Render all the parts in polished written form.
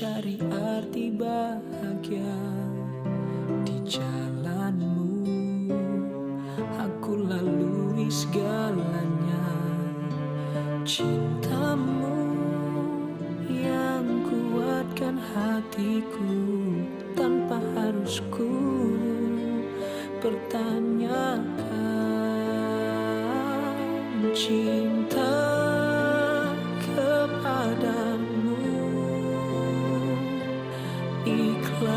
mencari arti bahagia di jalanmu. Aku lalui segalanya, cintamu yang kuatkan hatiku tanpa harus ku pertanyakan. Cinta kepadamu, ikhlaskan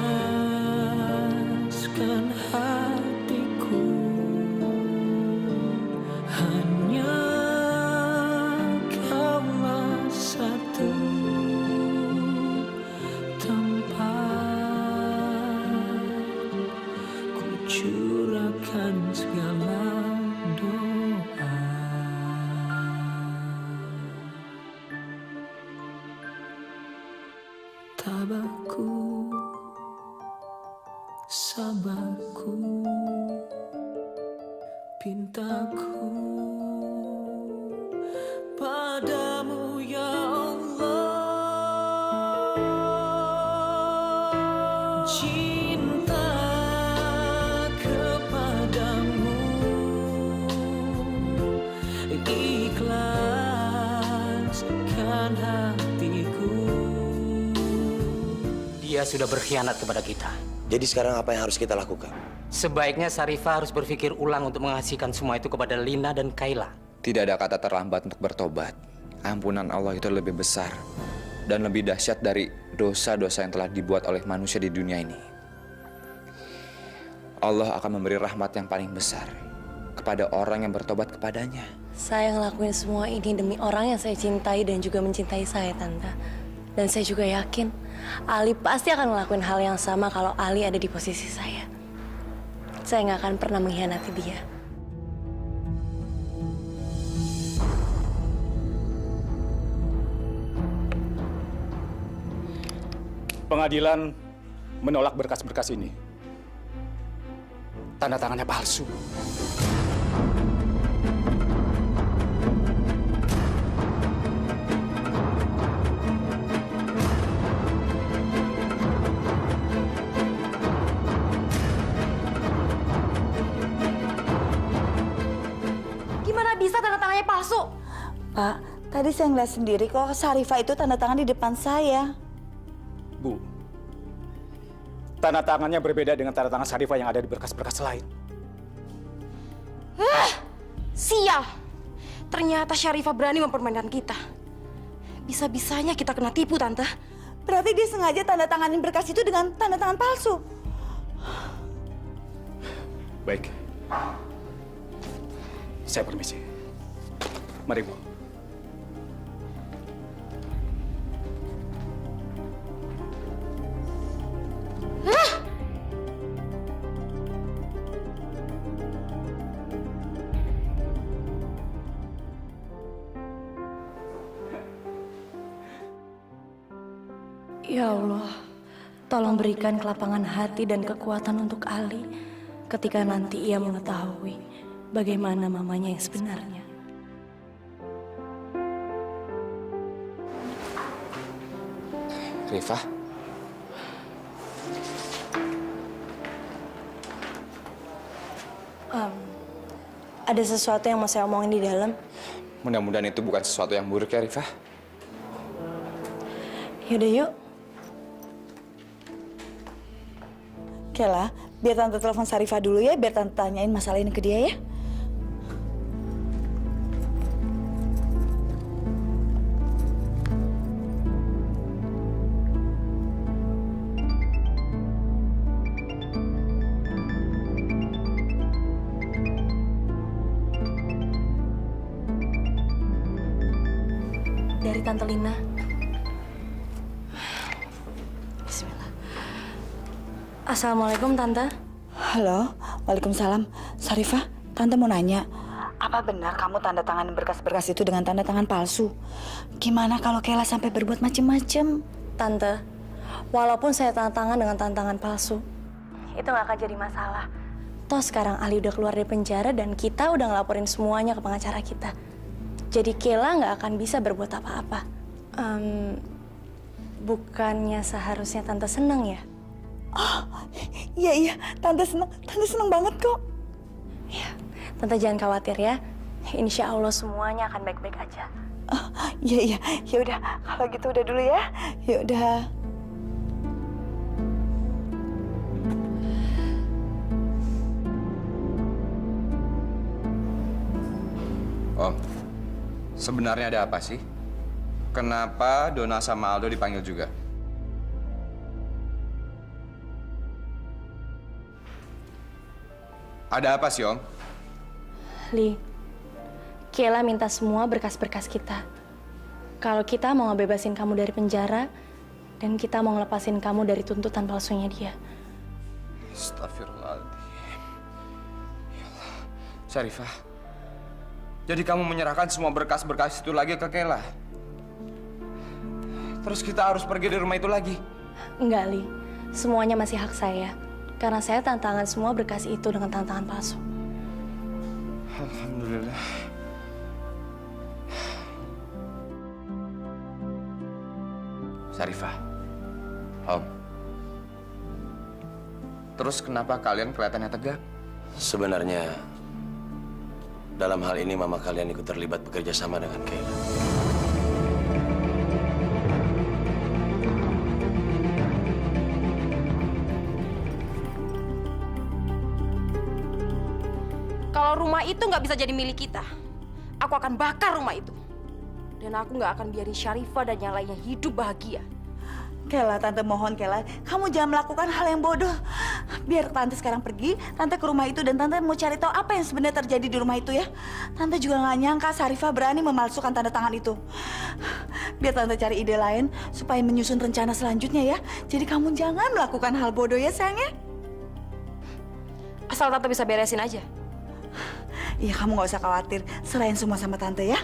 hatiku. Hanya kaulah satu tempat ku curahkan segala doa. Tabahku, sabarku, pintaku padamu ya Allah. Cinta kepadamu, ikhlaskan hatiku. Dia sudah berkhianat kepada kita. Jadi sekarang apa yang harus kita lakukan? Sebaiknya Sarifah harus berpikir ulang untuk mengasihkan semua itu kepada Lina dan Kayla. Tidak ada kata terlambat untuk bertobat. Ampunan Allah itu lebih besar dan lebih dahsyat dari dosa-dosa yang telah dibuat oleh manusia di dunia ini. Allah akan memberi rahmat yang paling besar kepada orang yang bertobat kepadanya. Saya ngelakuin semua ini demi orang yang saya cintai dan juga mencintai saya, Tante. Dan saya juga yakin Ali pasti akan ngelakuin hal yang sama kalau Ali ada di posisi saya. Saya nggak akan pernah mengkhianati dia. Pengadilan menolak berkas-berkas ini. Tanda tangannya palsu. Gimana bisa tanda tangannya palsu? Pak, tadi saya ngeliat sendiri kok Sarifah itu tanda tangan di depan saya. Bu, tanda tangannya berbeda dengan tanda tangan Sarifah yang ada di berkas-berkas lain. Sial! Ternyata Syarifah berani mempermainkan kita. Bisa-bisanya kita kena tipu, Tante. Berarti dia sengaja tanda tanganin berkas itu dengan tanda tangan palsu. Baik. Saya permisi. Mari, Bu. Ya Allah, tolong berikan kelapangan hati dan kekuatan untuk Ali ketika nanti ia mengetahui bagaimana mamanya yang sebenarnya. Rifah, Ada sesuatu yang mau saya omongin di dalam. mudah-mudahan itu bukan sesuatu yang buruk ya Rifah. Yaudah yuk. Kela, biar Tante telepon Sarifah dulu ya, biar Tante tanyain masalah ini ke dia ya. Dari Tante Lina. Bismillah. Assalamualaikum, Tante. Halo, waalaikumsalam. Sarifah, Tante mau nanya. Apa benar kamu tanda tangan berkas-berkas itu dengan tanda tangan palsu? Gimana kalau Kela sampai berbuat macem-macem? Tante, walaupun saya tanda tangan dengan tanda tangan palsu, itu nggak akan jadi masalah. Toh sekarang Ali udah keluar dari penjara dan kita udah ngelaporin semuanya ke pengacara kita. Jadi Kela nggak akan bisa berbuat apa-apa. Bukannya seharusnya Tante senang ya? Iya, Tante seneng banget kok. Ya, Tante jangan khawatir ya. Insya Allah semuanya akan baik-baik aja. Iya, ya udah kalau gitu udah dulu ya. Ya udah. Om, sebenarnya ada apa sih? Kenapa Donna sama Aldo dipanggil juga? Ada apa sih, Om? Li, Kayla minta semua berkas-berkas kita. Kalau kita mau ngebebasin kamu dari penjara, dan kita mau ngelepasin kamu dari tuntutan palsunya dia. Astagfirullahaladzim. Ya Allah. Syarifah, jadi kamu menyerahkan semua berkas-berkas itu lagi ke Kayla? Terus kita harus pergi dari rumah itu lagi? Enggak, Li. Semuanya masih hak saya. Karena saya tantangan semua berkas itu dengan tantangan palsu. Alhamdulillah. Syarifah, Om. Terus kenapa kalian kelihatannya tegak? Sebenarnya, dalam hal ini mama kalian ikut terlibat bekerja sama dengan Kayla. Kalau rumah itu nggak bisa jadi milik kita, aku akan bakar rumah itu. Dan aku nggak akan biarin Syarifah dan yang lainnya hidup bahagia. Kayla, Tante mohon Kayla, kamu jangan melakukan hal yang bodoh. Biar Tante sekarang pergi, Tante ke rumah itu dan Tante mau cari tahu apa yang sebenarnya terjadi di rumah itu ya. Tante juga nggak nyangka Syarifah berani memalsukan tanda tangan itu. Biar Tante cari ide lain supaya menyusun rencana selanjutnya ya. Jadi kamu jangan melakukan hal bodoh ya sayangnya. Asal Tante bisa beresin aja. Iya, kamu nggak usah khawatir. Serahin semua sama Tante ya.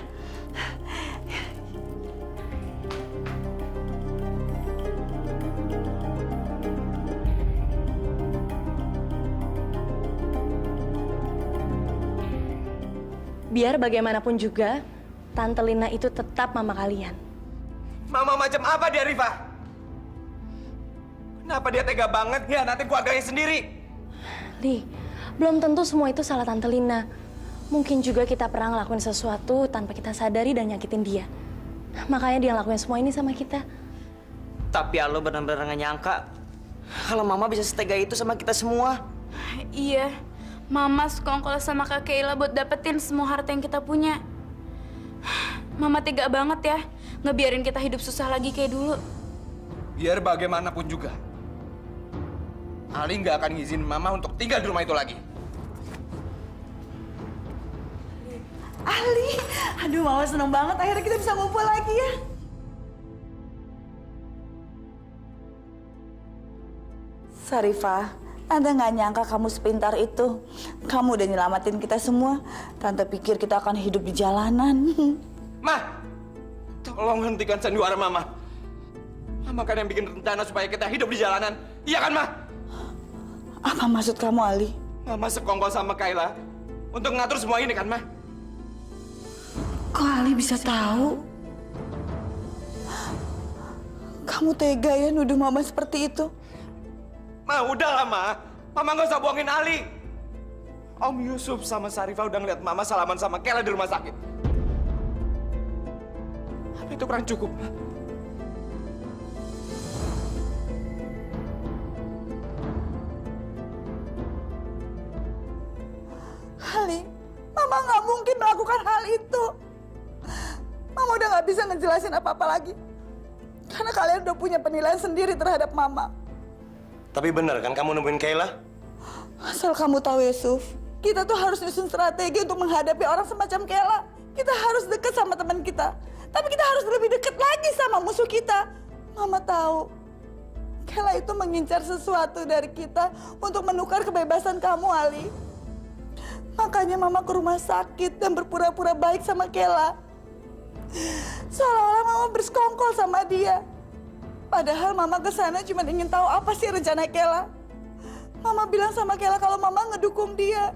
Biar bagaimanapun juga, Tante Lina itu tetap mama kalian. Mama macam apa dia, Rifah? Kenapa dia tega banget nanti keluarganya sendiri? Li, belum tentu semua itu salah Tante Lina. Mungkin juga kita pernah ngelakuin sesuatu tanpa kita sadari dan nyakitin dia. Makanya dia ngelakuin semua ini sama kita. Tapi Aldo benar-benar nggak nyangka kalau Mama bisa setega itu sama kita semua. Iya, Mama sekongkol sama Kak Kayla buat dapetin semua harta yang kita punya. Mama tega banget ya, ngebiarin kita hidup susah lagi kayak dulu. Biar bagaimanapun juga, Ali nggak akan ngizinin Mama untuk tinggal di rumah itu lagi. Ali, aduh Mama seneng banget akhirnya kita bisa ngumpul lagi ya. Syarifah, Tante nggak nyangka kamu sepintar itu. Kamu udah nyelamatin kita semua. Tante pikir kita akan hidup di jalanan. Ma, tolong hentikan sandiwara Mama. Mama kan yang bikin rencana supaya kita hidup di jalanan. Iya kan, Ma? Apa maksud kamu, Ali? Mama sekongkol sama Kayla untuk ngatur semua ini kan, Ma? Kok Ali bisa tahu? Kamu tega ya nuduh Mama seperti itu? Ma, udahlah, Ma. Mama nggak usah bohongin Ali. Om Yusuf sama Syarifah udah ngeliat Mama salaman sama Kayla di rumah sakit. Apa itu kurang cukup, Ma? Ali, Mama nggak mungkin melakukan hal itu. Mama udah nggak bisa ngejelasin apa-apa lagi. Karena kalian udah punya penilaian sendiri terhadap Mama. Tapi benar kan kamu nemuin Kayla? Asal kamu tahu, Yusuf, kita tuh harus nyusun strategi untuk menghadapi orang semacam Kayla. Kita harus dekat sama teman kita. Tapi kita harus lebih dekat lagi sama musuh kita. Mama tahu, Kayla itu mengincar sesuatu dari kita untuk menukar kebebasan kamu, Ali. Makanya Mama ke rumah sakit dan berpura-pura baik sama Kayla. Seolah-olah Mama bersekongkol sama dia. Padahal Mama ke sana cuma ingin tahu apa sih rencana Kayla. Mama bilang sama Kayla kalau Mama ngedukung dia.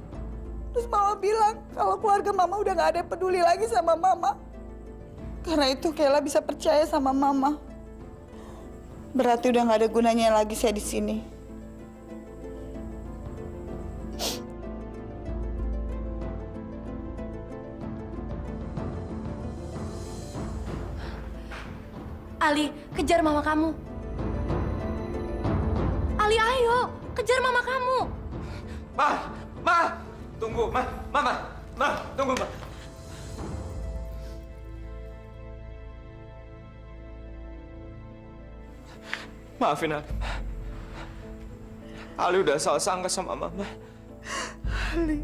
Terus Mama bilang kalau keluarga Mama udah gak ada yang peduli lagi sama Mama. Karena itu Kayla bisa percaya sama Mama. Berarti udah nggak ada gunanya lagi saya di sini. Ali, kejar mama kamu. Ali, ayo, kejar mama kamu. Ma, tunggu, Mama, tunggu, Ma. Maafin Ali. Ali udah salah sangka sama Mama. Ali,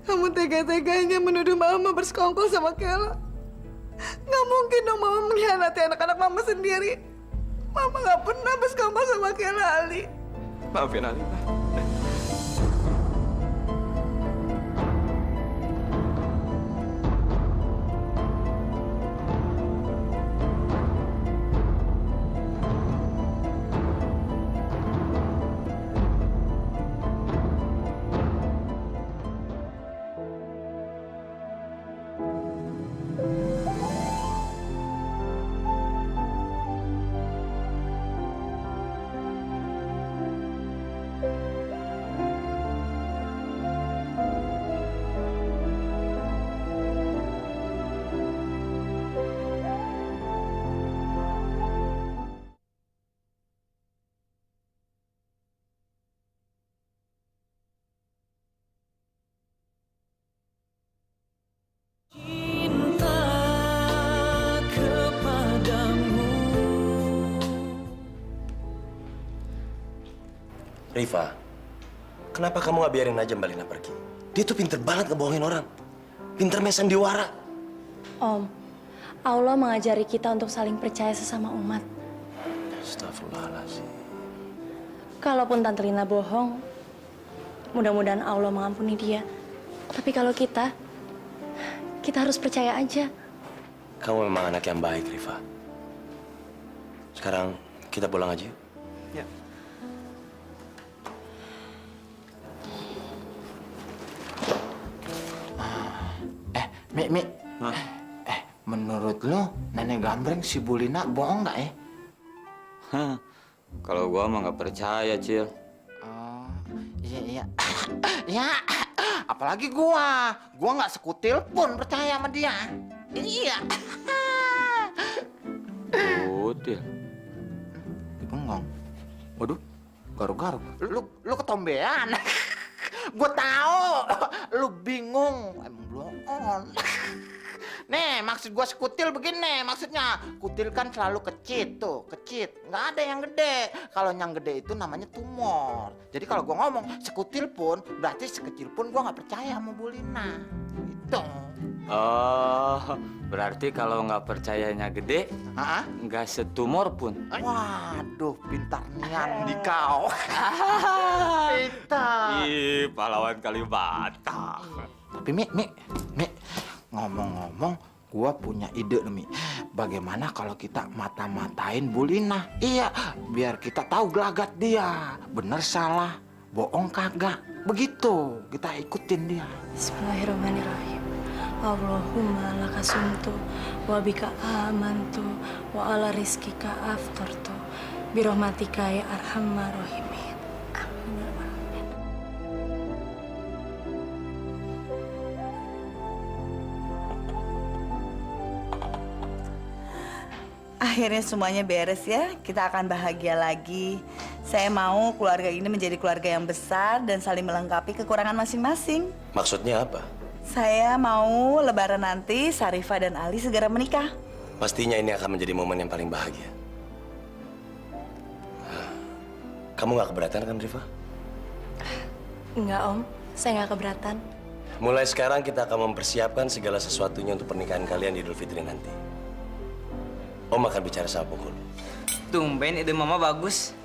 kamu tega-teganya menuduh Mama bersekongkol sama Kela. Nggak mungkin dong Mama mengkhianati anak-anak Mama sendiri. Mama nggak pernah bersekongkol sama Kela, Ali. Maafin Ali, Ma. cinta kepadamu. Rifa, kenapa kamu nggak biarin aja Mbak Lina pergi? Dia tuh pinter banget ngebohongin orang. Pinter main sandiwara. Om, Allah mengajari kita untuk saling percaya sesama umat. Astagfirullahaladzim. Kalaupun Tante Lina bohong, mudah-mudahan Allah mengampuni dia. Tapi kalau kita harus percaya aja. Kamu memang anak yang baik, Rifa. Sekarang kita pulang aja yuk. Ya. Mi. Menurut lo, nenek Gambreng si Bulina bohong nggak ya? Kalau gua mah nggak percaya, Cil. Oh, iya. Ya, apalagi gua nggak sekutil pun percaya sama dia. Iya. Kutil. Bengong. Waduh, garuk-garuk. Lu ketombean. Gua tahu. Lu bingung. Emang belum on. Nih, maksud gua sekutil begini. Maksudnya, kutil kan selalu kecil tuh, kecil. Nggak ada yang gede. Kalau yang gede itu namanya tumor. Jadi kalau gua ngomong sekutil pun, berarti sekecil pun gua nggak percaya sama Bu Lina. Gitu. Oh, berarti kalau nggak percayanya gede, Hah? nggak setumor pun. Waduh, pintar nian di kau. Pintar. Ih, pahlawan Kalibata. Tapi Mi, ngomong-ngomong, gua punya ide nih, Mi. Bagaimana kalau kita mata-matain Bu Lina? Iya, biar kita tahu gelagat dia. Bener salah, bohong kagak. Begitu, kita ikutin dia. Bismillahirrahmanirrahim. Allahumma lakasumtu wa bika amantu wa ala rizkika aftartu birahmatika ya arhamar rahimin. Amin. Akhirnya semuanya beres ya. Kita akan bahagia lagi. Saya mau keluarga ini menjadi keluarga yang besar dan saling melengkapi kekurangan masing-masing. Maksudnya apa? Saya mau lebaran nanti Sarifah dan Ali segera menikah. Pastinya ini akan menjadi momen yang paling bahagia. Kamu nggak keberatan kan, Rifa? Enggak, Om. Saya nggak keberatan. Mulai sekarang kita akan mempersiapkan segala sesuatunya untuk pernikahan kalian di Idul Fitri nanti. Om akan bicara sama Bungkul. Tumben ide Mama bagus.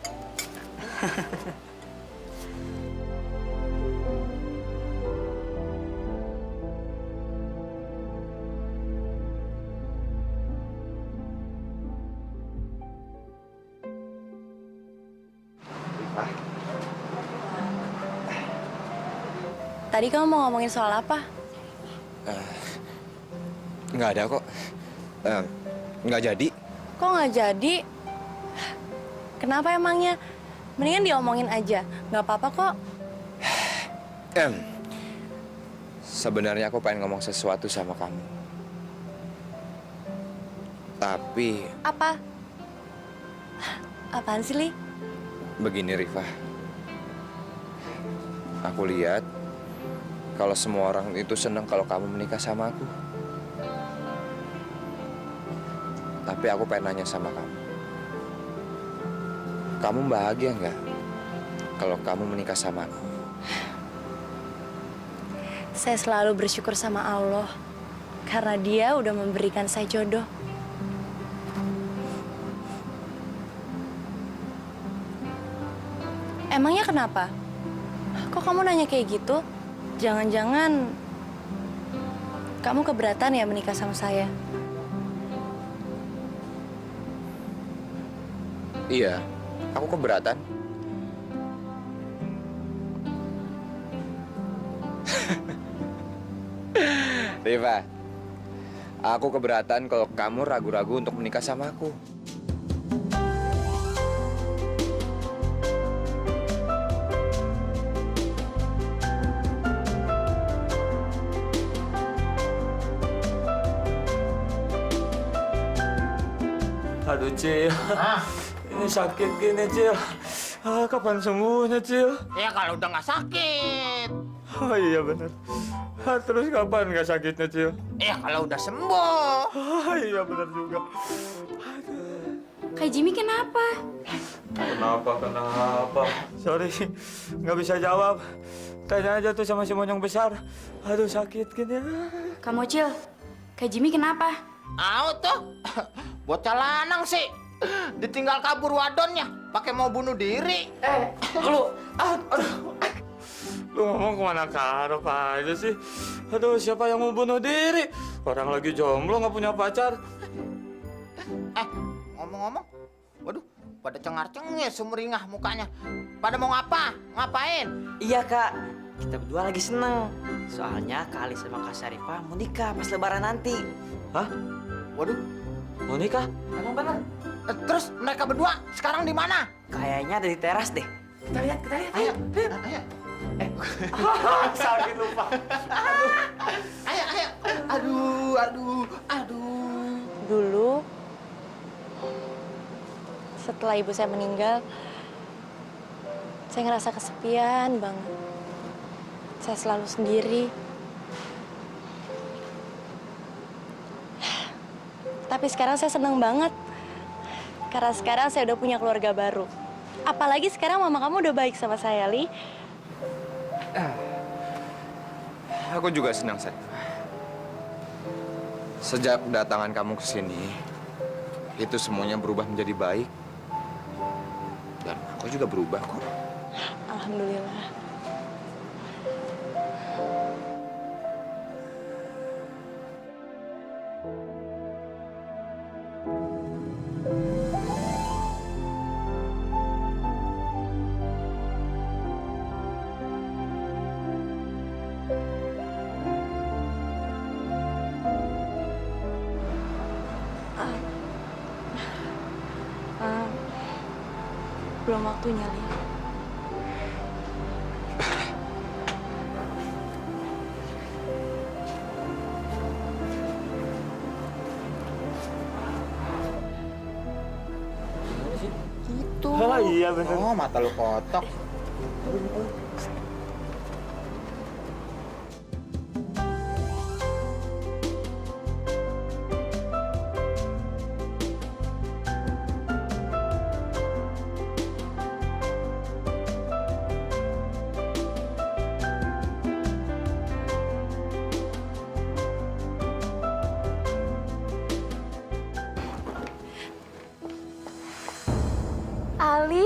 Tadi kamu mau ngomongin soal apa? Nggak ada kok. Nggak jadi. Kok nggak jadi? Kenapa emangnya? Mendingan diomongin aja. Nggak apa-apa kok. Sebenarnya aku pengen ngomong sesuatu sama kamu. Tapi Apa? Apaan sih, Li? begini Rifa. Aku lihat kalau semua orang itu senang kalau kamu menikah sama aku. Tapi aku pengen nanya sama kamu. Kamu bahagia nggak kalau kamu menikah sama aku? Saya selalu bersyukur sama Allah karena Dia udah memberikan saya jodoh. Emangnya kenapa? Kok kamu nanya kayak gitu? Jangan-jangan kamu keberatan ya menikah sama saya? Iya, aku keberatan. Riva, aku keberatan kalau kamu ragu-ragu untuk menikah sama aku. Aduh, Cil. Ini sakit gini, Cil. Kapan sembuhnya, Cil? Ya kalau udah nggak sakit. Oh iya benar. Terus kapan nggak sakitnya, Cil? Ya kalau udah sembuh. Oh iya benar juga. Kak Jimmy kenapa? Kenapa? Sorry, nggak bisa jawab. Tanya aja tuh sama si monyong besar. Aduh, sakit gini. Kamu Cil, Kak Jimmy kenapa? Tuh, bocah lanang sih. Ditinggal kabur wadonnya, pakai mau bunuh diri. Lu ngomong kemana karep aja sih? Aduh, siapa yang mau bunuh diri? Orang lagi jomblo, nggak punya pacar. Ngomong-ngomong, waduh, pada cengar-cengir sumringah mukanya. Pada mau ngapain? Iya kak, kita berdua lagi seneng. Soalnya Kak Ali sama Kak Syarifah mau nikah pas lebaran nanti. Hah? Waduh, Mau nikah? Emang bener? terus mereka berdua sekarang di mana? Kayaknya ada di teras deh. Kita lihat. Ayo. Sakit lupa. Ayo. Aduh. Dulu, setelah ibu saya meninggal, saya ngerasa kesepian banget. Saya selalu sendiri. Tapi sekarang saya seneng banget. Karena sekarang saya udah punya keluarga baru. Apalagi sekarang mama kamu udah baik sama saya, Li. Aku juga senang, Sat. Sejak kedatangan kamu ke sini, itu semuanya berubah menjadi baik. Dan aku juga berubah kok. Alhamdulillah. Belum waktunya, Li. Gitu. Oh iya benar. Oh, mata lu kotok. Ali.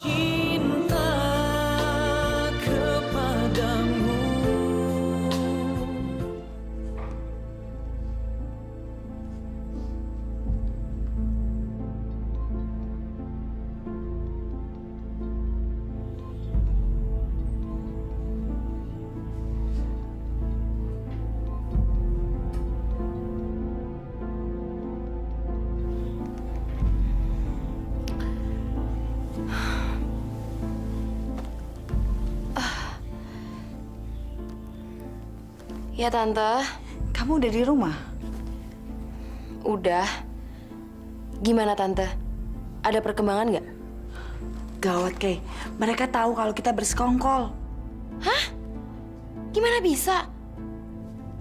Cinta kepadamu. Ya, Tante. Kamu udah di rumah? Udah. Gimana, Tante? Ada perkembangan nggak? Gawat, Kay. Mereka tahu kalau kita bersekongkol. Hah? Gimana bisa?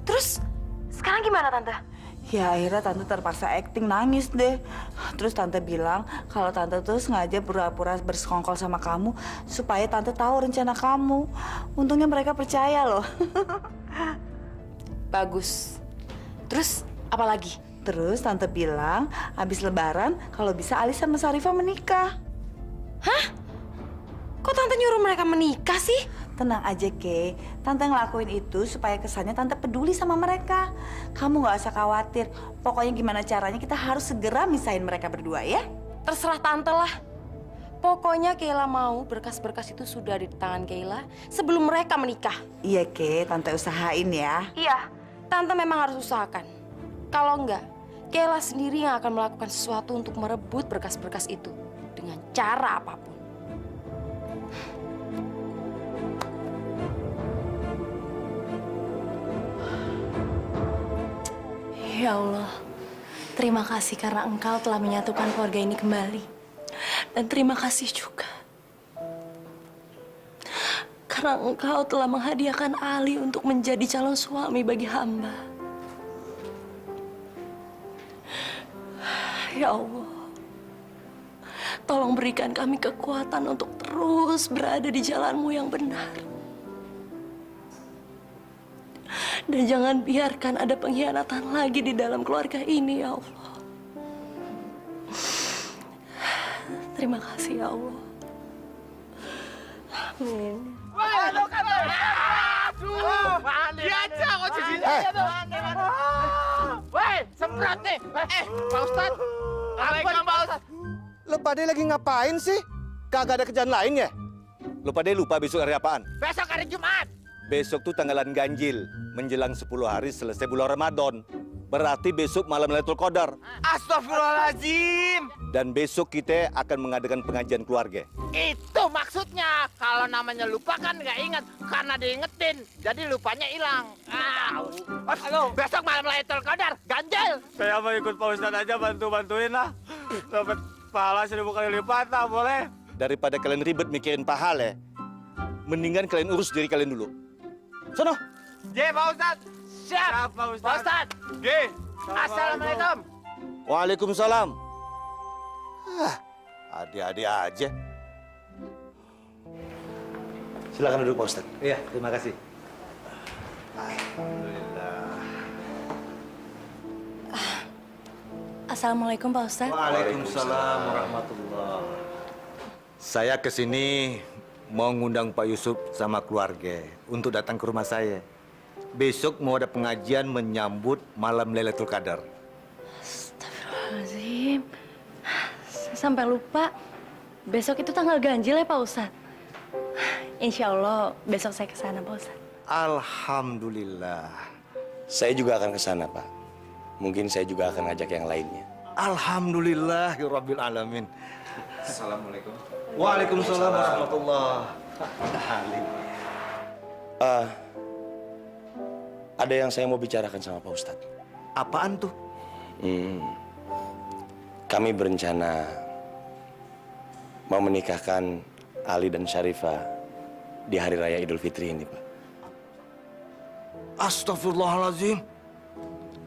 Terus sekarang gimana, Tante? Ya akhirnya Tante terpaksa acting nangis deh. Terus Tante bilang kalau Tante tuh sengaja pura-pura bersekongkol sama kamu supaya Tante tahu rencana kamu. Untungnya mereka percaya loh. Bagus. Terus apa lagi? Terus Tante bilang habis Lebaran kalau bisa Ali sama Sarifah menikah. Hah? Kok Tante nyuruh mereka menikah sih? Tenang aja, Kay. Tante ngelakuin itu supaya kesannya Tante peduli sama mereka. Kamu nggak usah khawatir. Pokoknya gimana caranya kita harus segera misahin mereka berdua ya. Terserah Tante lah. Pokoknya Kayla mau berkas-berkas itu sudah di tangan Kayla sebelum mereka menikah. Iya, Kay. Tante usahain ya. Iya, Tante memang harus usahakan. Kalau enggak, Kayla sendiri yang akan melakukan sesuatu untuk merebut berkas-berkas itu dengan cara apapun. Ya Allah, terima kasih karena Engkau telah menyatukan keluarga ini kembali. Dan terima kasih juga karena Engkau telah menghadiahkan Ali untuk menjadi calon suami bagi hamba. Ya Allah, tolong berikan kami kekuatan untuk terus berada di jalan-Mu yang benar. Dan jangan biarkan ada pengkhianatan lagi di dalam keluarga ini, ya Allah. Terima kasih, ya Allah. Amin. Woi, semprot nih. Pak Ustadz. Apa Pak Ustadz? Lo pada lagi ngapain sih? Kagak ada kerjaan lain ya? Lo pada lupa besok hari apaan? Besok hari Jumat. Besok tuh tanggalan ganjil, menjelang 10 hari selesai bulan Ramadan. Berarti besok malam Lailatul Qadar. Astagfirullahaladzim. Dan besok kita akan mengadakan pengajian keluarga. Itu maksudnya. Kalau namanya lupa kan nggak ingat. Karena diingetin. Jadi lupanya hilang. Halo. Besok malam Lailatul Qadar. Ganjil. Saya mau ikut Pak Ustadz aja, bantuin lah. Dapat pahala 1000 kali lipat lah, boleh? Daripada kalian ribet mikirin pahala, mendingan kalian urus diri kalian dulu. Sono. Ye, Pak Ustadz. Siap. Pak Ustadz. Pak Ustadz. Ge. Assalamualaikum. Waalaikumsalam. Adik-adik aja. Silakan duduk, Pak Ustadz. Iya, terima kasih. Assalamualaikum, Pak Ustadz. Waalaikumsalam warahmatullahi. Saya kesini mau ngundang Pak Yusuf sama keluarga untuk datang ke rumah saya. Besok mau ada pengajian menyambut malam Lailatul Qadar. Astagfirullahaladzim. Saya sampai lupa. Besok itu tanggal ganjil ya, Pak Ustadz? Insya Allah besok saya ke sana, Pak Ustadz. Alhamdulillah. Saya juga akan ke sana, Pak. Mungkin saya juga akan ngajak yang lainnya. Alhamdulillah, ya Rabbil Alamin. Assalamualaikum. Waalaikumsalam warahmatullahi. Ada yang saya mau bicarakan sama Pak Ustadz. Apaan tuh? Kami berencana mau menikahkan Ali dan Syarifah di hari raya Idul Fitri ini, Pak. Astagfirullahaladzim.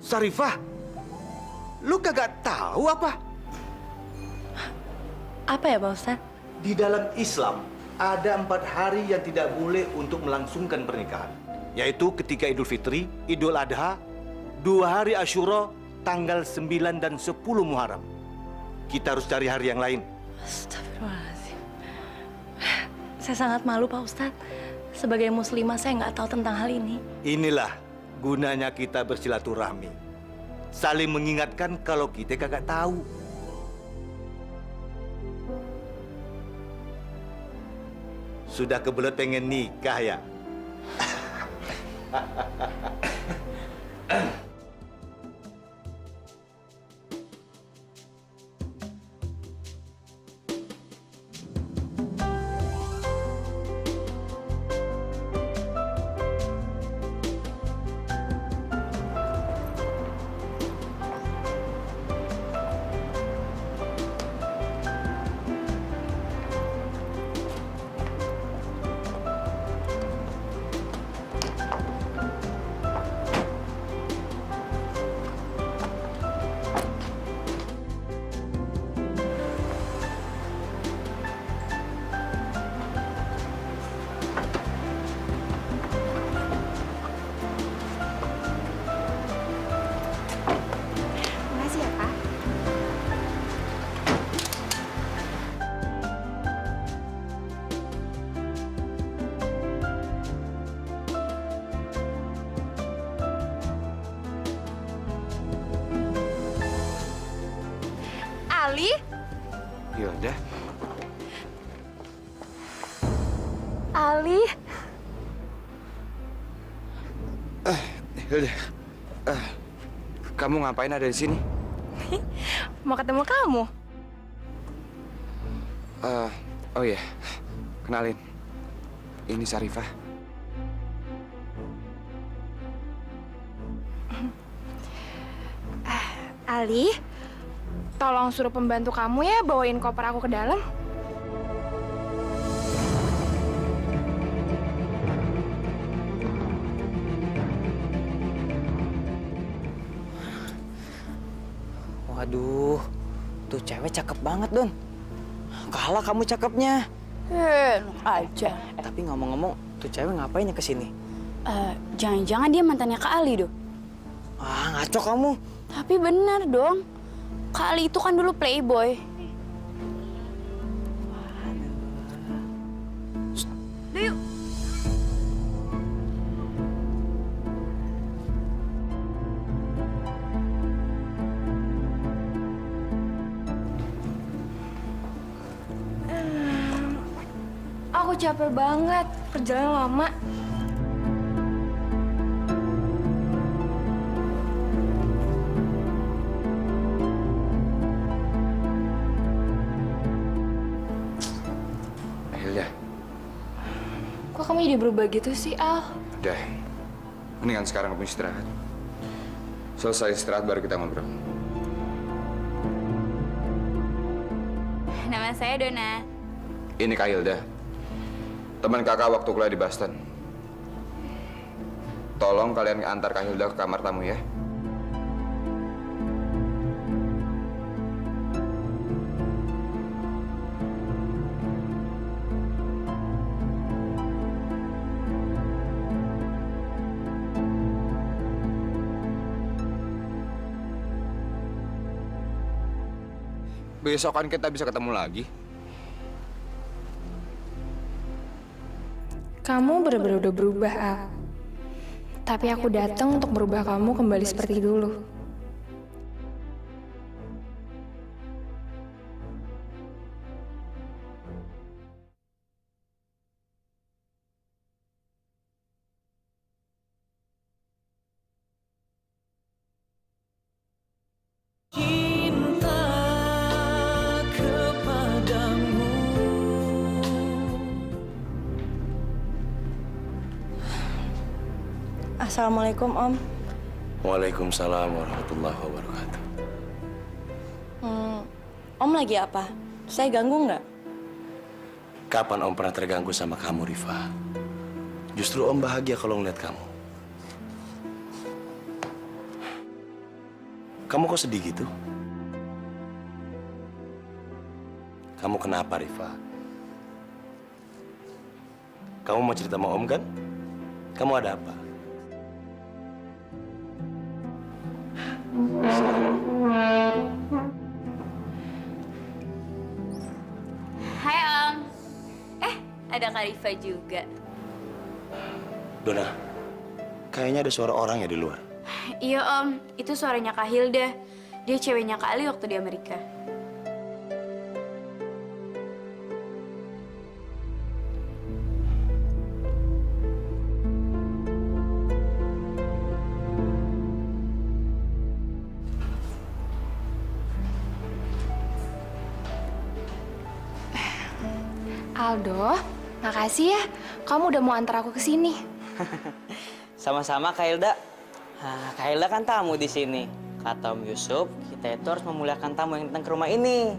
Syarifah, lu kagak tahu apa? Apa ya, Pak Ustadz? Di dalam Islam ada 4 hari yang tidak boleh untuk melangsungkan pernikahan, yaitu ketika Idul Fitri, Idul Adha, 2 hari Asyura, tanggal 9 dan 10 Muharram. Kita harus cari hari yang lain. Astagfirullahaladzim. Saya sangat malu, Pak Ustadz. Sebagai muslimah, saya nggak tahu tentang hal ini. Inilah gunanya kita bersilaturahmi. Saling mengingatkan kalau kita kagak tahu. Sudah kebelet pengen nikah ya? Ali? Hilda. Ali? Hilda. Kamu ngapain ada di sini? Mau ketemu kamu. Oh iya. Kenalin. Ini Sarifah. Ali, tolong suruh pembantu kamu ya bawain koper aku ke dalam. Waduh, tuh cewek cakep banget, Don. Kalah kamu cakepnya. Enak aja. Tapi ngomong-ngomong, tuh cewek ngapain ya kesini? Jangan-jangan dia mantannya Kak Ali, Do. Ah, ngaco kamu. Tapi benar dong. Kak Ali itu kan dulu playboy. Yuk. Aku capek banget, perjalanan lama. Hilda, Kok kamu jadi berubah gitu sih, Al? udah. Mendingan sekarang kamu istirahat. Selesai istirahat baru kita ngobrol. Nama saya Dona. Ini Kak Hilda. Teman kakak waktu kuliah di Boston. Tolong kalian antar Kak Hilda ke kamar tamu ya. Besok kan kita bisa ketemu lagi. Kamu benar-benar udah berubah, Al. Tapi aku datang untuk merubah kamu kembali seperti dulu. Assalamualaikum, Om. Waalaikumsalam warahmatullahi wabarakatuh. Om lagi apa? Saya ganggu nggak? Kapan Om pernah terganggu sama kamu, Rifa? Justru Om bahagia kalau ngeliat kamu. Kamu kok sedih gitu? Kamu kenapa, Rifa? Kamu mau cerita sama Om kan? Kamu ada apa? Hai, Om. Ada Kak Rifa juga. Dona, kayaknya ada suara orang ya di luar. Iya, Om. Itu suaranya Kak Hilda. Dia ceweknya Kak Ali waktu di Amerika. Aldo, makasih ya. Kamu udah mau antar aku ke sini. Sama-sama, Kak Hilda. Kak Hilda kan tamu di sini. Kata Om Yusuf, kita itu harus memuliakan tamu yang datang ke rumah ini.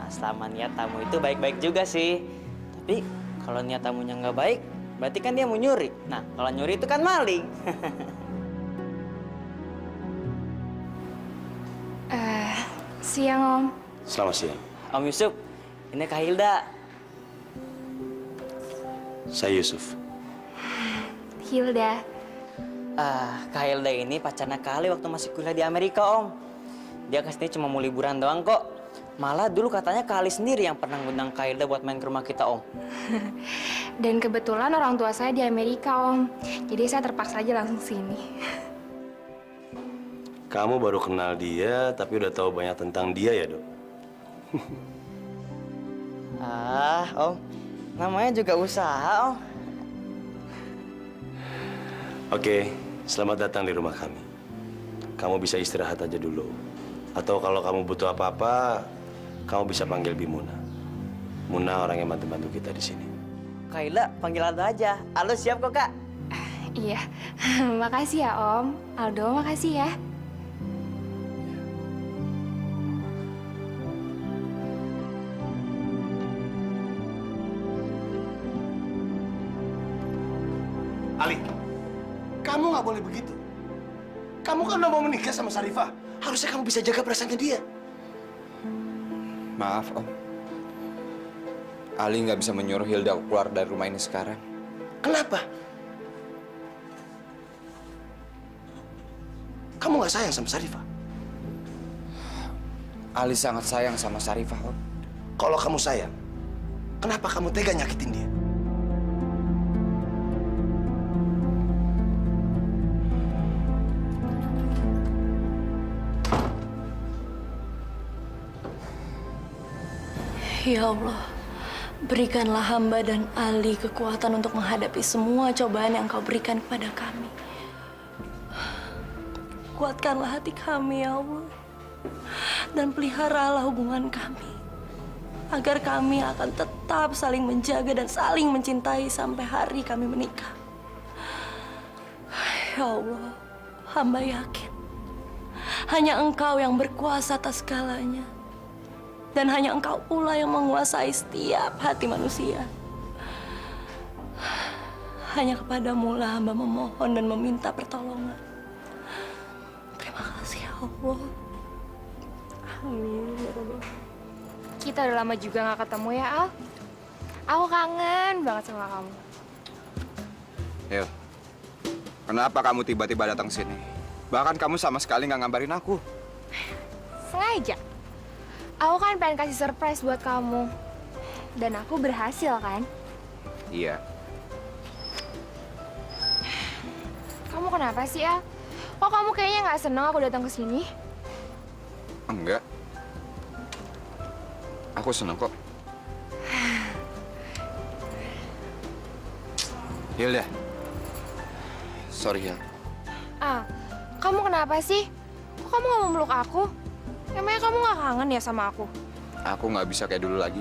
Selama niat tamu itu baik-baik juga sih. Tapi kalau niat tamunya nggak baik, berarti kan dia mau nyuri. Nah, kalau nyuri itu kan maling. Siang, Om. Selamat siang. Om Yusuf, ini Kak Hilda. Saya Yusuf. Hilda. Kak Hilda ini pacarnya Kak Ali waktu masih kuliah di Amerika, Om. Dia kesini cuma mau liburan doang kok. Malah dulu katanya Kak Ali sendiri yang pernah ngundang Kak Hilda buat main ke rumah kita, Om. Dan kebetulan orang tua saya di Amerika, Om. Jadi saya terpaksa aja langsung sini. Kamu baru kenal dia, tapi udah tahu banyak tentang dia ya, Dok? Om. Namanya juga usaha, Om. Oke, selamat datang di rumah kami. Kamu bisa istirahat aja dulu. Atau kalau kamu butuh apa-apa, kamu bisa panggil Bimuna. Muna orang yang bantu-bantu kita di sini. Kayla, panggil Aldo aja. Aldo siap kok, Kak. Iya, makasih ya Om. Aldo, makasih ya. Ali, kamu nggak boleh begitu. Kamu kan udah mau menikah sama Sarifah. Harusnya kamu bisa jaga perasaannya dia. Maaf, Om. Ali nggak bisa menyuruh Hilda keluar dari rumah ini sekarang. Kenapa? Kamu nggak sayang sama Sarifah? Ali sangat sayang sama Sarifah, Om. Kalau kamu sayang, kenapa kamu tega nyakitin dia? Ya Allah, berikanlah hamba dan Ali kekuatan untuk menghadapi semua cobaan yang Kau berikan kepada kami. Kuatkanlah hati kami, ya Allah. Dan peliharalah hubungan kami. Agar kami akan tetap saling menjaga dan saling mencintai sampai hari kami menikah. Ya Allah, hamba yakin hanya Engkau yang berkuasa atas segalanya. Dan hanya Engkau pula yang menguasai setiap hati manusia. Hanya kepadamu lah hamba memohon dan meminta pertolongan. Terima kasih ya Allah. Amin ya Allah. Kita udah lama juga gak ketemu ya, Al. Aku kangen banget sama kamu. Hil, kenapa kamu tiba-tiba datang sini? Bahkan kamu sama sekali nggak ngabarin aku. Sengaja. Aku kan pengen kasih surprise buat kamu. Dan aku berhasil kan? Iya. Kamu kenapa sih, Al? Kok kamu kayaknya nggak seneng aku datang ke sini? Enggak. Aku seneng kok. Hilda. Sorry ya. Ah, kamu kenapa sih? Kok kamu nggak mau meluk aku? Emangnya kamu nggak kangen ya sama aku? Aku nggak bisa kayak dulu lagi.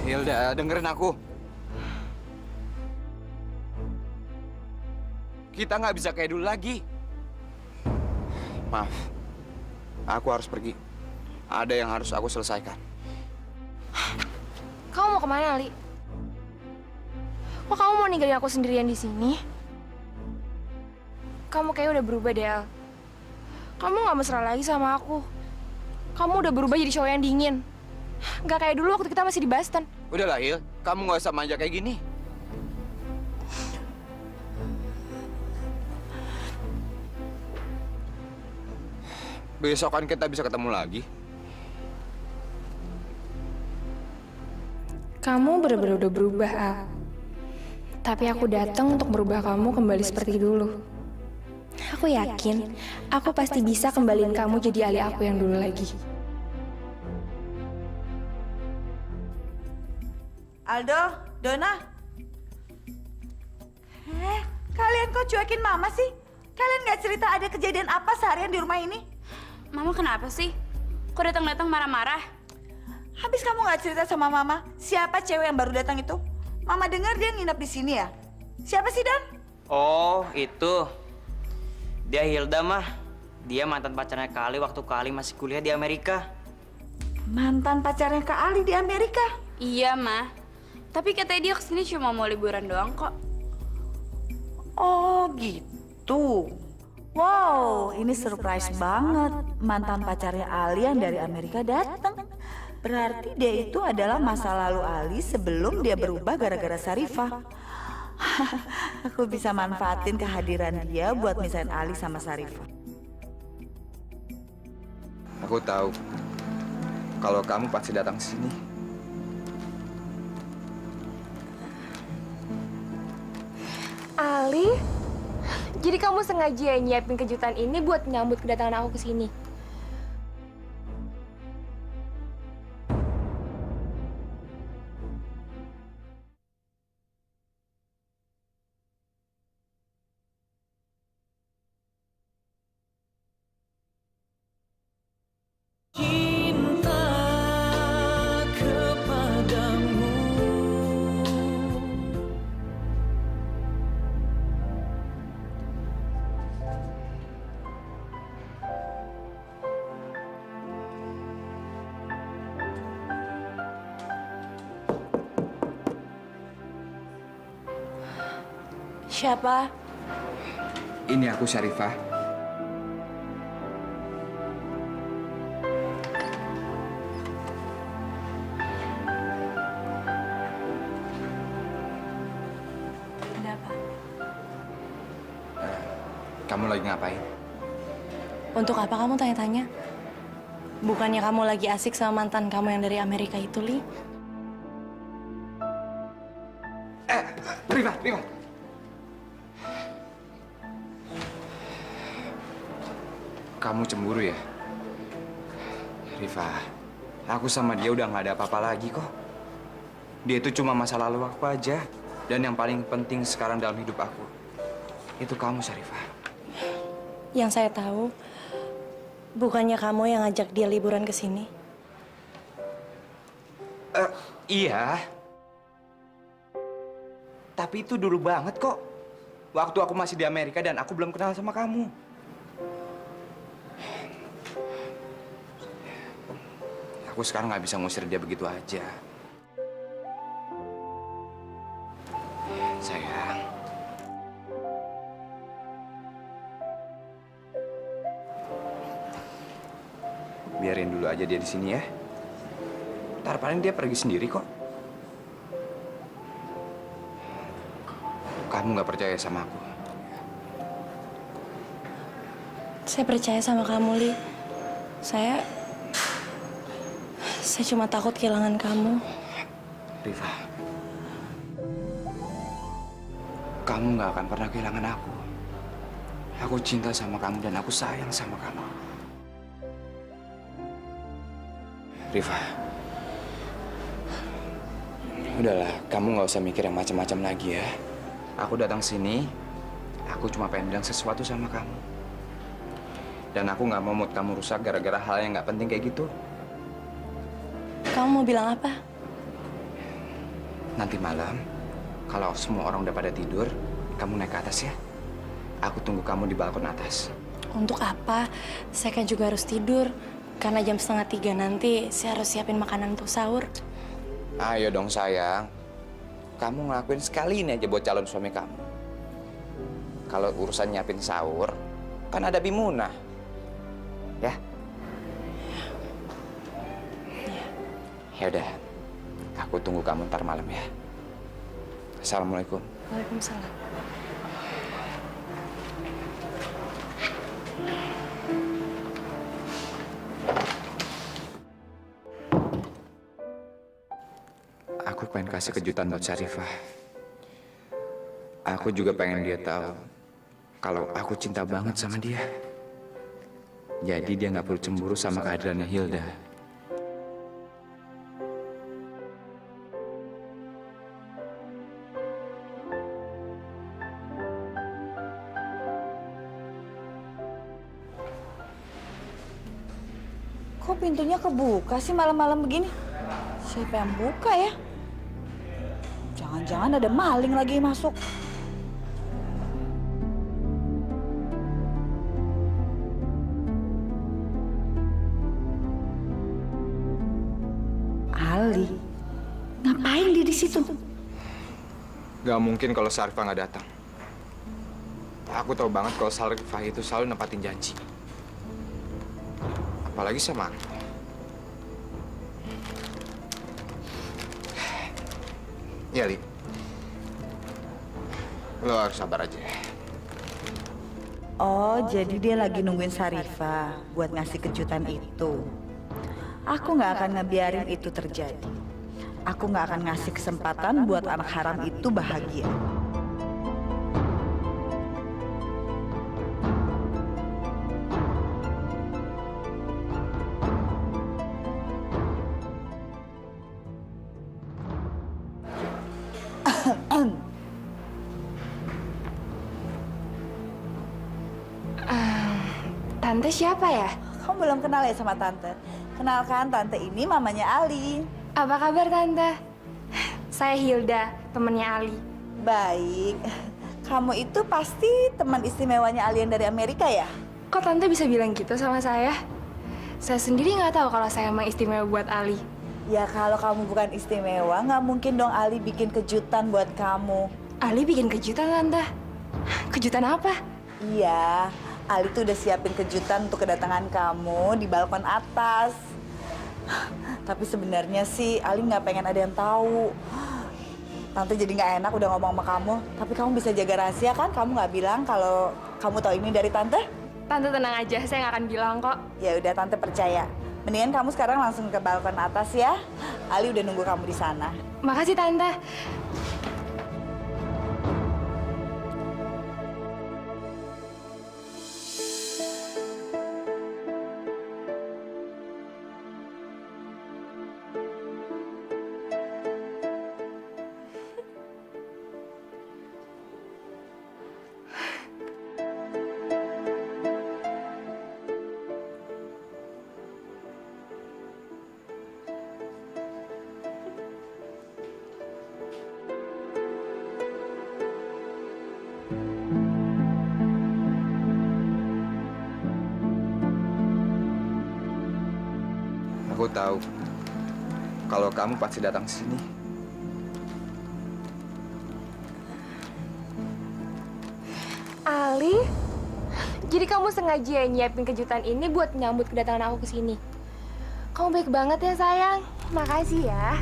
Hilda, dengerin aku. Kita nggak bisa kayak dulu lagi. Maaf, aku harus pergi. Ada yang harus aku selesaikan. Kamu mau kemana, Ali? Kok kamu mau ninggalin aku sendirian di sini? Kamu kayaknya udah berubah deh, Al. Kamu gak mesra lagi sama aku. Kamu udah berubah jadi cowok yang dingin. Gak kayak dulu waktu kita masih di Boston. Udahlah, Hil. Kamu nggak usah manja kayak gini. Besok kan kita bisa ketemu lagi. Kamu bener-bener udah berubah, Al. Tapi aku datang untuk merubah kamu kembali seperti dulu. Aku yakin, aku pasti bisa kembaliin kamu jadi Ali aku yang dulu lagi. Aldo, Dona. Kalian kok cuekin Mama sih? Kalian nggak cerita ada kejadian apa seharian di rumah ini? Mama kenapa sih? Kok datang-datang marah-marah? Habis kamu nggak cerita sama Mama, siapa cewek yang baru datang itu? Mama dengar dia nginep di sini ya? Siapa sih, Dan? Oh, itu. Dia Hilda, mah. Dia mantan pacarnya Kak Ali waktu Kak Ali masih kuliah di Amerika. Mantan pacarnya Kak Ali di Amerika? Iya, Ma. Tapi katanya dia kesini cuma mau liburan doang kok. Oh, gitu. Wow, ini surprise banget. Mantan pacarnya Ali yang dari Amerika datang. Berarti dia itu adalah masa lalu Ali sebelum dia berubah gara-gara Sarifah. Aku bisa manfaatin kehadiran dia buat misahin Ali sama Sarifah. Aku tahu kalau kamu pasti datang sini. Ali? Jadi kamu sengaja nyiapin kejutan ini buat nyambut kedatangan aku ke sini. Siapa? Ini aku, Syarifah. Ada apa? Kamu lagi ngapain? Untuk apa kamu tanya-tanya? Bukannya kamu lagi asik sama mantan kamu yang dari Amerika itu, Li? Rifah. Kamu cemburu ya? Rifah, aku sama dia udah nggak ada apa-apa lagi kok. Dia itu cuma masa lalu aku aja. Dan yang paling penting sekarang dalam hidup aku, itu kamu, Syarifah. Yang saya tahu, bukannya kamu yang ngajak dia liburan ke sini? Iya. Tapi itu dulu banget kok. Waktu aku masih di Amerika dan aku belum kenal sama kamu. Aku sekarang nggak bisa ngusir dia begitu aja. Sayang. Biarin dulu aja dia di sini ya. Ntar paling dia pergi sendiri kok. Kamu nggak percaya sama aku? Saya percaya sama kamu, Li. Saya cuma takut kehilangan kamu. Rifa, kamu nggak akan pernah kehilangan aku. Aku cinta sama kamu dan aku sayang sama kamu. Rifa, udahlah, kamu nggak usah mikir yang macam-macam lagi ya. Aku datang sini, aku cuma pengen bilang sesuatu sama kamu. Dan aku nggak mau mood kamu rusak gara-gara hal yang nggak penting kayak gitu. Kamu mau bilang apa? Nanti malam, kalau semua orang udah pada tidur, kamu naik ke atas ya. Aku tunggu kamu di balkon atas. Untuk apa? Saya kan juga harus tidur. Karena jam 2:30 nanti saya harus siapin makanan untuk sahur. Ayo dong sayang. Kamu ngelakuin sekali ini aja buat calon suami kamu. Kalau urusan nyiapin sahur, kan ada Bimuna. Ya? Ya udah. Aku tunggu kamu ntar malam ya. Assalamualaikum. Waalaikumsalam. Aku pengen kasih kejutan buat Syarifah. Aku juga pengen dia tahu kalau aku cinta banget sama dia. Jadi dia nggak perlu cemburu sama kehadirannya Hilda. Kok pintunya kebuka sih malam-malam begini? Siapa yang buka ya? Jangan-jangan ada maling lagi masuk. Ali, ngapain dia di situ? Gak mungkin kalau Syarifah nggak datang. Aku tahu banget kalau Syarifah itu selalu nempatin janji. Apalagi sama aku. Ya, Li. Lo harus sabar aja. Oh, jadi dia lagi nungguin Syarifah buat ngasih kejutan itu. Aku nggak akan ngebiarin itu terjadi. Aku nggak akan ngasih kesempatan buat anak haram itu bahagia. Tante siapa ya? Kamu belum kenal ya sama Tante? Kenalkan, Tante ini mamanya Ali. Apa kabar Tante? Saya Hilda, temennya Ali. Baik. Kamu itu pasti teman istimewanya Ali yang dari Amerika ya? Kok Tante bisa bilang gitu sama saya? Saya sendiri nggak tahu kalau saya emang istimewa buat Ali. Ya kalau kamu bukan istimewa, nggak mungkin dong Ali bikin kejutan buat kamu. Ali bikin kejutan Tante? Kejutan apa? Iya, Ali tuh udah siapin kejutan untuk kedatangan kamu di balkon atas. Tapi sebenarnya sih Ali nggak pengen ada yang tahu. Tante jadi nggak enak udah ngomong sama kamu. Tapi kamu bisa jaga rahasia kan? Kamu nggak bilang kalau kamu tahu ini dari Tante? Tante tenang aja, saya nggak akan bilang kok. Ya udah Tante percaya. Mendingan kamu sekarang langsung ke balkon atas ya. Ali udah nunggu kamu di sana. Makasih Tante. Aku tahu kalau kamu pasti datang ke sini. Ali, jadi kamu sengaja nyiapin kejutan ini buat nyambut kedatangan aku ke sini. Kamu baik banget ya sayang. Makasih ya.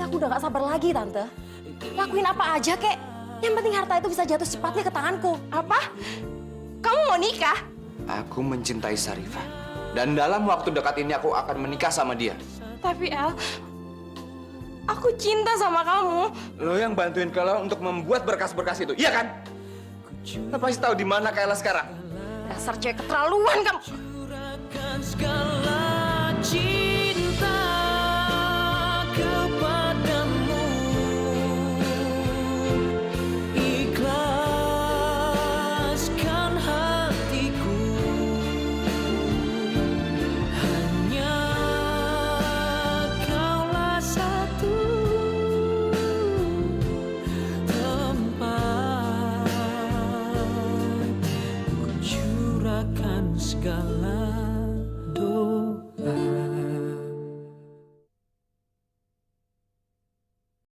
Udah gak sabar lagi, Tante. Lakuin apa aja, kek. Yang penting harta itu bisa jatuh secepatnya ke tanganku. Apa? Kamu mau nikah? Aku mencintai Sarifah. Dan dalam waktu dekat ini aku akan menikah sama dia. Tapi El, aku cinta sama kamu. Lo yang bantuin Kayla untuk membuat berkas-berkas itu, iya kan? Lo pasti tahu di mana Kayla sekarang. Dasar cewek keterlaluan kamu. Segala cinta kepadamu, ikhlaskan hatiku, hanya kaulah satu tempat ku curahkan segala